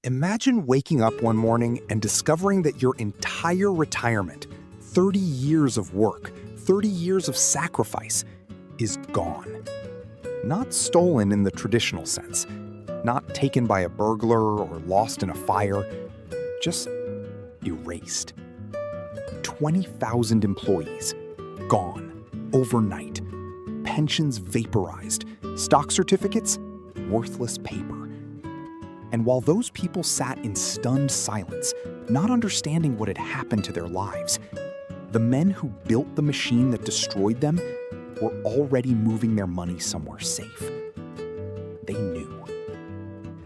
Imagine waking up one morning and discovering that your entire retirement, 30 years of work, 30 years of sacrifice, is gone. Not stolen in the traditional sense, not taken by a burglar or lost in a fire, just erased. 20,000 employees, gone, overnight. Pensions vaporized, stock certificates, worthless paper. And while those people sat in stunned silence, not understanding what had happened to their lives, the men who built the machine that destroyed them were already moving their money somewhere safe. They knew.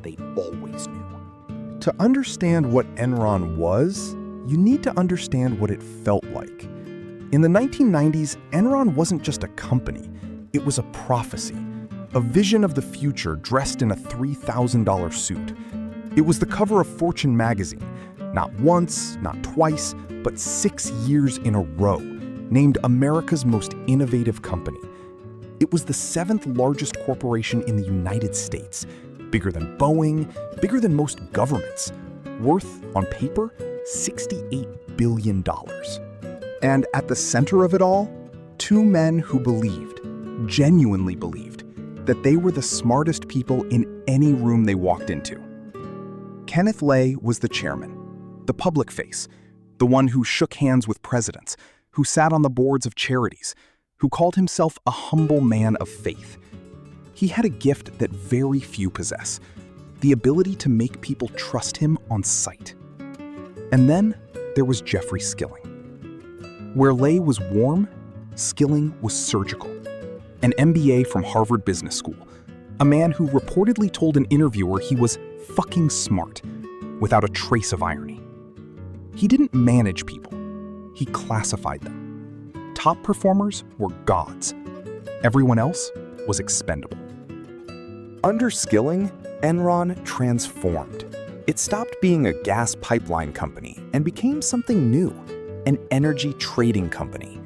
They always knew. To understand what Enron was, you need to understand what it felt like. In the 1990s, Enron wasn't just a company, it was a prophecy, a vision of the future dressed in a $3,000 suit. It was the cover of Fortune magazine, not once, not twice, but 6 years in a row, named America's most innovative company. It was the 7th largest corporation in the United States, bigger than Boeing, bigger than most governments, worth, on paper, $68 billion. And at the center of it all, two men who believed, genuinely believed, that they were the smartest people in any room they walked into. Kenneth Lay was the chairman, the public face, the one who shook hands with presidents, who sat on the boards of charities, who called himself a humble man of faith. He had a gift that very few possess, the ability to make people trust him on sight. And then there was Jeffrey Skilling. Where Lay was warm, Skilling was surgical. An MBA from Harvard Business School, a man who reportedly told an interviewer he was fucking smart, without a trace of irony. He didn't manage people, he classified them. Top performers were gods. Everyone else was expendable. Under Skilling, Enron transformed. It stopped being a gas pipeline company and became something new, an energy trading company.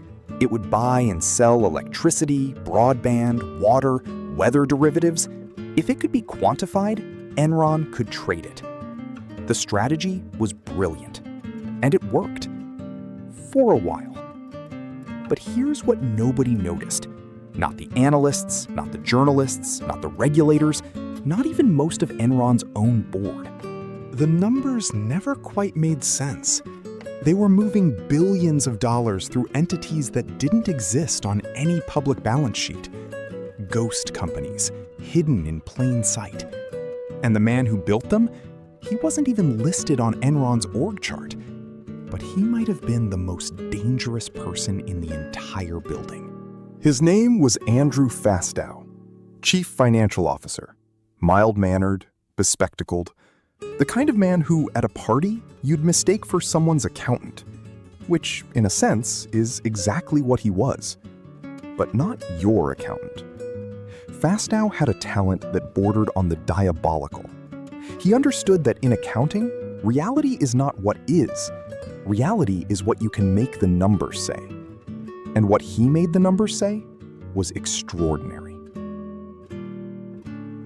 It would buy and sell electricity, broadband, water, weather derivatives. If it could be quantified, Enron could trade it. The strategy was brilliant, and it worked. For a while. But here's what nobody noticed. Not the analysts, not the journalists, not the regulators, not even most of Enron's own board. The numbers never quite made sense. They were moving billions of dollars through entities that didn't exist on any public balance sheet. Ghost companies, hidden in plain sight. And the man who built them, he wasn't even listed on Enron's org chart. But he might have been the most dangerous person in the entire building. His name was Andrew Fastow, Chief Financial Officer, mild-mannered, bespectacled, the kind of man who, at a party, you'd mistake for someone's accountant, which, in a sense, is exactly what he was. But not your accountant. Fastow had a talent that bordered on the diabolical. He understood that in accounting, reality is not what is. Reality is what you can make the numbers say. And what he made the numbers say was extraordinary.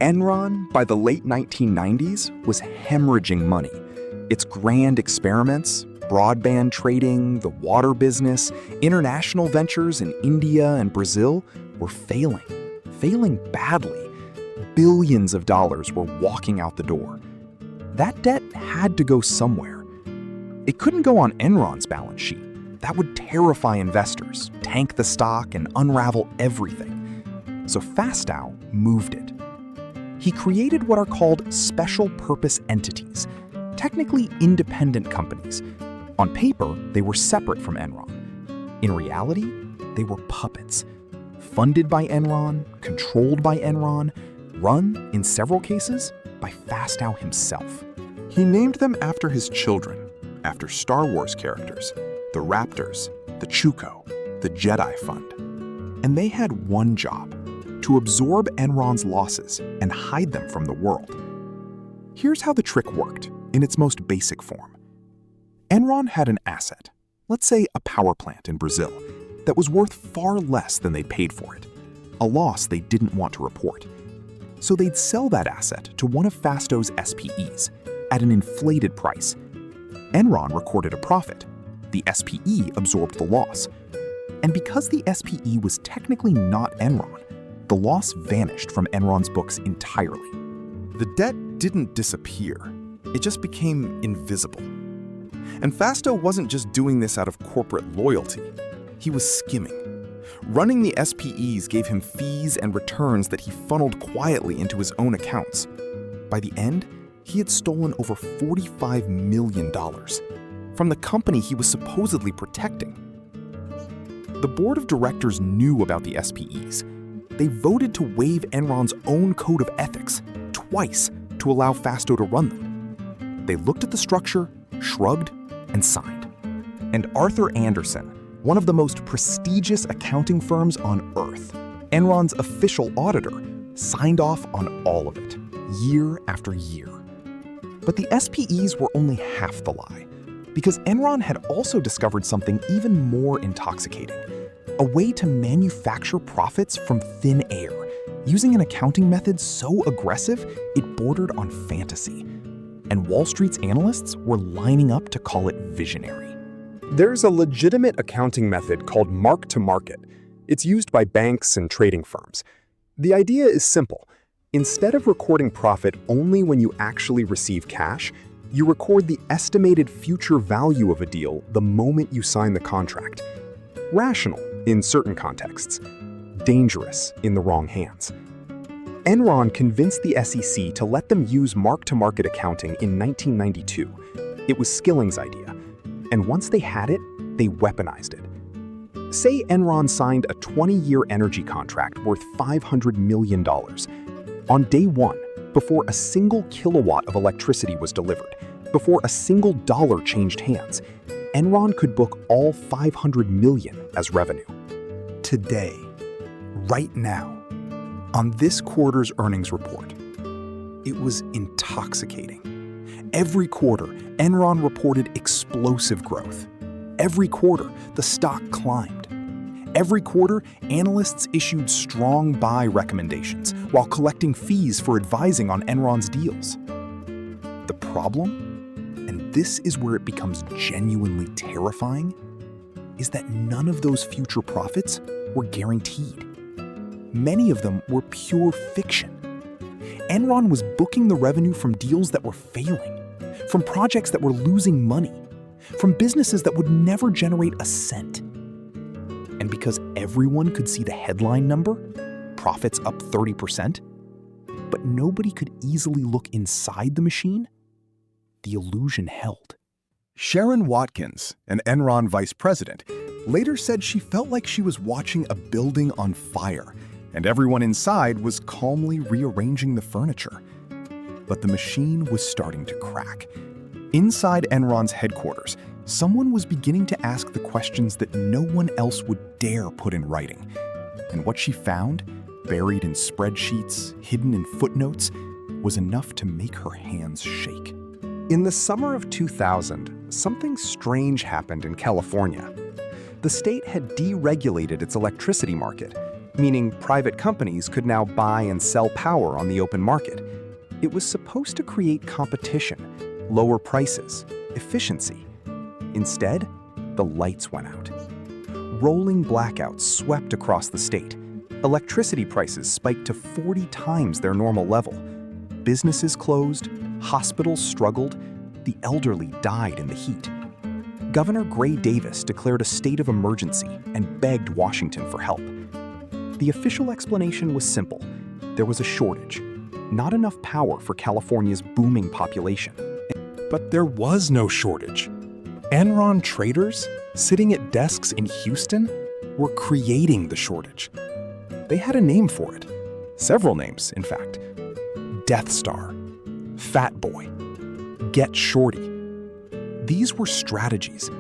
Enron, by the late 1990s, was hemorrhaging money. Its grand experiments, broadband trading, the water business, international ventures in India and Brazil were failing badly. Billions of dollars were walking out the door. That debt had to go somewhere. It couldn't go on Enron's balance sheet. That would terrify investors, tank the stock, and unravel everything. So Fastow moved it. He created what are called special purpose entities, technically independent companies. On paper, they were separate from Enron. In reality, they were puppets. Funded by Enron, controlled by Enron, run, in several cases, by Fastow himself. He named them after his children, after Star Wars characters, the Raptors, the Chuko, the Jedi Fund. And they had one job, to absorb Enron's losses and hide them from the world. Here's how the trick worked, in its most basic form. Enron had an asset, let's say a power plant in Brazil, that was worth far less than they'd paid for it, a loss they didn't want to report. So they'd sell that asset to one of Fastow's SPEs, at an inflated price. Enron recorded a profit. The SPE absorbed the loss. And because the SPE was technically not Enron, the loss vanished from Enron's books entirely. The debt didn't disappear. It just became invisible. And Fasto wasn't just doing this out of corporate loyalty. He was skimming. Running the SPEs gave him fees and returns that he funneled quietly into his own accounts. By the end, he had stolen over $45 million from the company he was supposedly protecting. The board of directors knew about the SPEs. They voted to waive Enron's own code of ethics twice to allow Fasto to run them. They looked at the structure, shrugged, and signed. And Arthur Andersen, one of the most prestigious accounting firms on earth, Enron's official auditor, signed off on all of it, year after year. But the SPEs were only half the lie, because Enron had also discovered something even more intoxicating, a way to manufacture profits from thin air, using an accounting method so aggressive it bordered on fantasy. And Wall Street's analysts were lining up to call it visionary. There's a legitimate accounting method called mark-to-market. It's used by banks and trading firms. The idea is simple. Instead of recording profit only when you actually receive cash, you record the estimated future value of a deal the moment you sign the contract. Rational in certain contexts, dangerous in the wrong hands. Enron convinced the SEC to let them use mark-to-market accounting in 1992. It was Skilling's idea. And once they had it, they weaponized it. Say Enron signed a 20-year energy contract worth $500 million. On day one, before a single kilowatt of electricity was delivered, before a single dollar changed hands, Enron could book all $500 million as revenue. Today, right now, on this quarter's earnings report, it was intoxicating. Every quarter, Enron reported explosive growth. Every quarter, the stock climbed. Every quarter, analysts issued strong buy recommendations while collecting fees for advising on Enron's deals. The problem, and this is where it becomes genuinely terrifying, is that none of those future profits were guaranteed. Many of them were pure fiction. Enron was booking the revenue from deals that were failing, from projects that were losing money, from businesses that would never generate a cent. And because everyone could see the headline number, profits up 30%, but nobody could easily look inside the machine, the illusion held. Sharon Watkins, an Enron vice president, later said she felt like she was watching a building on fire, and everyone inside was calmly rearranging the furniture. But the machine was starting to crack. Inside Enron's headquarters, someone was beginning to ask the questions that no one else would dare put in writing. And what she found, buried in spreadsheets, hidden in footnotes, was enough to make her hands shake. In the summer of 2000, something strange happened in California. The state had deregulated its electricity market, meaning private companies could now buy and sell power on the open market. It was supposed to create competition, lower prices, efficiency. Instead, the lights went out. Rolling blackouts swept across the state. Electricity prices spiked to 40 times their normal level. Businesses closed, hospitals struggled, the elderly died in the heat. Governor Gray Davis declared a state of emergency and begged Washington for help. The official explanation was simple. There was a shortage, not enough power for California's booming population. But there was no shortage. Enron traders, sitting at desks in Houston, were creating the shortage. They had a name for it. Several names, in fact. Death Star, Fat Boy, Get Shorty. These were strategies,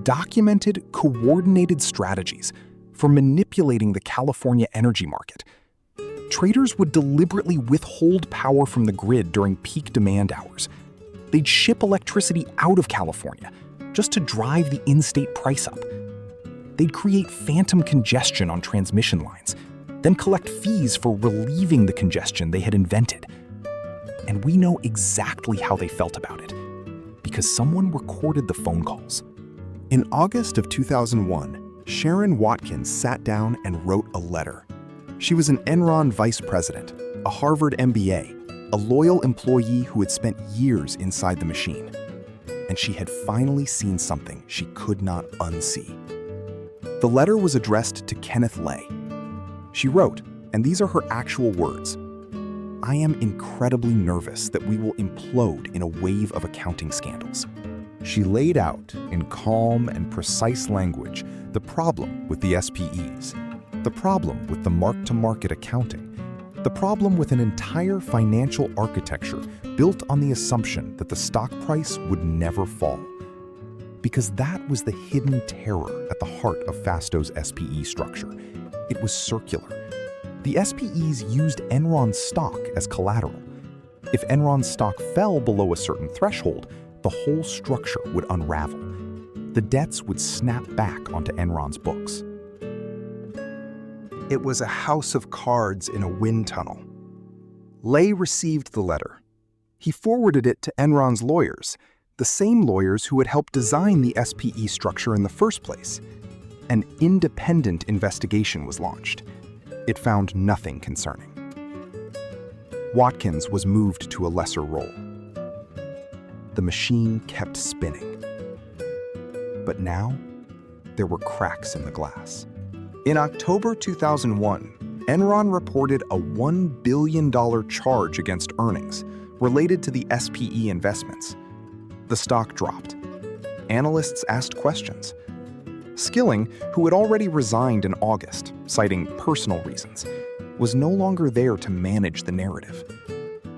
documented, coordinated strategies for manipulating the California energy market. Traders would deliberately withhold power from the grid during peak demand hours. They'd ship electricity out of California just to drive the in-state price up. They'd create phantom congestion on transmission lines, then collect fees for relieving the congestion they had invented. And we know exactly how they felt about it, because someone recorded the phone calls. In August of 2001, Sharon Watkins sat down and wrote a letter. She was an Enron vice president, a Harvard MBA, a loyal employee who had spent years inside the machine. And she had finally seen something she could not unsee. The letter was addressed to Kenneth Lay. She wrote, and these are her actual words, "I am incredibly nervous that we will implode in a wave of accounting scandals." She laid out, in calm and precise language, the problem with the SPEs, the problem with the mark-to-market accounting, the problem with an entire financial architecture built on the assumption that the stock price would never fall. Because that was the hidden terror at the heart of Fasto's SPE structure. It was circular. The SPEs used Enron's stock as collateral. If Enron's stock fell below a certain threshold, the whole structure would unravel. The debts would snap back onto Enron's books. It was a house of cards in a wind tunnel. Lay received the letter. He forwarded it to Enron's lawyers, the same lawyers who had helped design the SPE structure in the first place. An independent investigation was launched. It found nothing concerning. Watkins was moved to a lesser role. The machine kept spinning. But now, there were cracks in the glass. In October 2001, Enron reported a $1 billion charge against earnings related to the SPE investments. The stock dropped. Analysts asked questions. Skilling, who had already resigned in August, citing personal reasons, was no longer there to manage the narrative.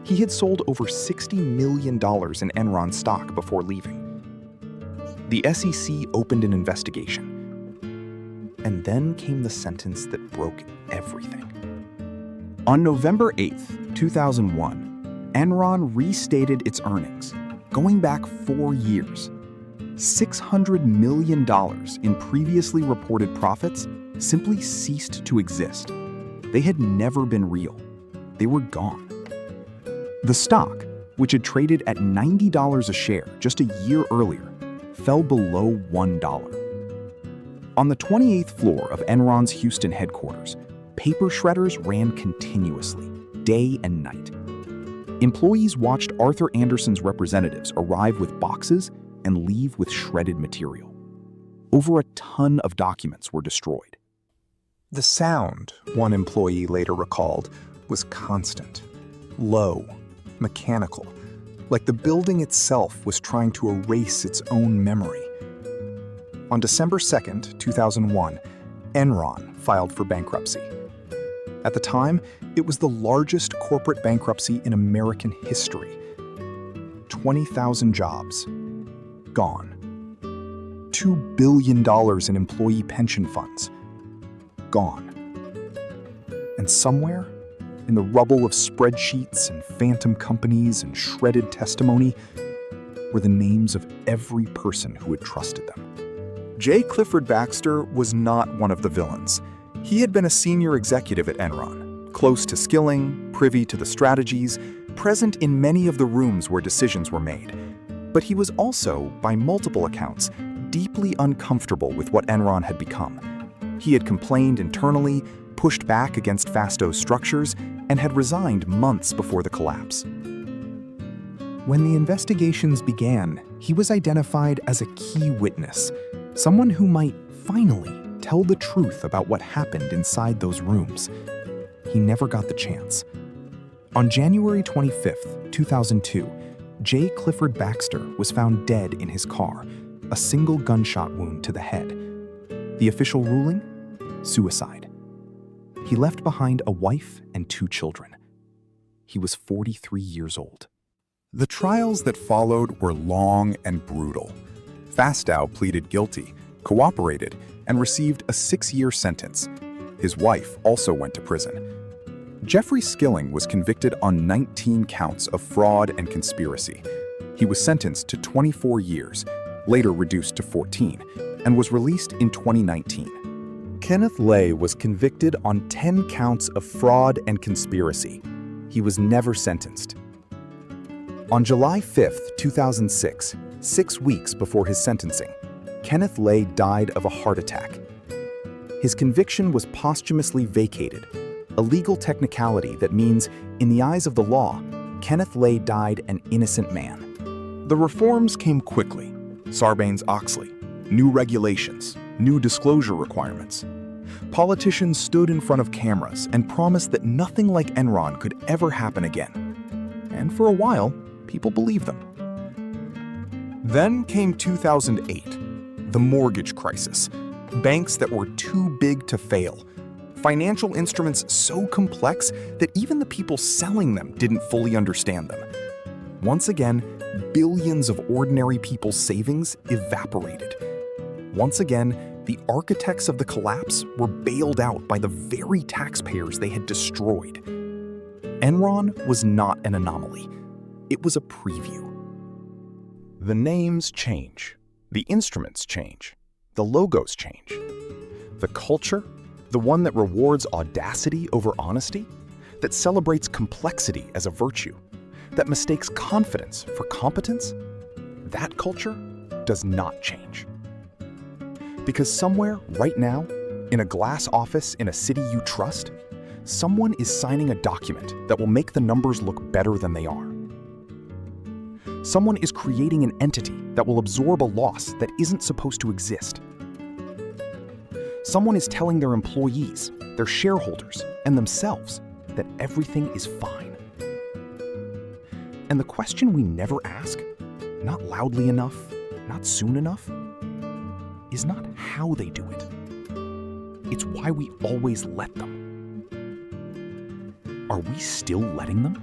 He had sold over $60 million in Enron stock before leaving. The SEC opened an investigation. And then came the sentence that broke everything. On November 8th, 2001, Enron restated its earnings, going back 4 years. $600 million in previously reported profits simply ceased to exist. They had never been real. They were gone. The stock, which had traded at $90 a share just a year earlier, fell below $1. On the 28th floor of Enron's Houston headquarters, paper shredders ran continuously, day and night. Employees watched Arthur Andersen's representatives arrive with boxes and leave with shredded material. Over a ton of documents were destroyed. The sound, one employee later recalled, was constant, low, mechanical, like the building itself was trying to erase its own memory. On December 2nd, 2001, Enron filed for bankruptcy. At the time, it was the largest corporate bankruptcy in American history. 20,000 jobs, gone. $2 billion in employee pension funds, gone. And somewhere, in the rubble of spreadsheets and phantom companies and shredded testimony, were the names of every person who had trusted them. J. Clifford Baxter was not one of the villains. He had been a senior executive at Enron, close to Skilling, privy to the strategies, present in many of the rooms where decisions were made. But he was also, by multiple accounts, deeply uncomfortable with what Enron had become. He had complained internally, pushed back against Fasto's structures, and had resigned months before the collapse. When the investigations began, he was identified as a key witness, someone who might finally tell the truth about what happened inside those rooms. He never got the chance. On January 25th, 2002, J. Clifford Baxter was found dead in his car, a single gunshot wound to the head. The official ruling? Suicide. He left behind a wife and 2 children. He was 43 years old. The trials that followed were long and brutal. Fastow pleaded guilty, cooperated, and received a 6-year sentence. His wife also went to prison. Jeffrey Skilling was convicted on 19 counts of fraud and conspiracy. He was sentenced to 24 years, later reduced to 14, and was released in 2019. Kenneth Lay was convicted on 10 counts of fraud and conspiracy. He was never sentenced. On July 5, 2006, 6 weeks before his sentencing, Kenneth Lay died of a heart attack. His conviction was posthumously vacated, a legal technicality that means, in the eyes of the law, Kenneth Lay died an innocent man. The reforms came quickly. Sarbanes-Oxley, new regulations, new disclosure requirements. Politicians stood in front of cameras and promised that nothing like Enron could ever happen again. And for a while, people believed them. Then came 2008, the mortgage crisis. Banks that were too big to fail. Financial instruments so complex that even the people selling them didn't fully understand them. Once again, billions of ordinary people's savings evaporated. Once again, the architects of the collapse were bailed out by the very taxpayers they had destroyed. Enron was not an anomaly. It was a preview. The names change. The instruments change. The logos change. The culture, the one that rewards audacity over honesty, that celebrates complexity as a virtue, that mistakes confidence for competence, that culture does not change. Because somewhere, right now, in a glass office in a city you trust, someone is signing a document that will make the numbers look better than they are. Someone is creating an entity that will absorb a loss that isn't supposed to exist. Someone is telling their employees, their shareholders, and themselves that everything is fine. And the question we never ask, not loudly enough, not soon enough, is not how they do it. It's why we always let them. Are we still letting them?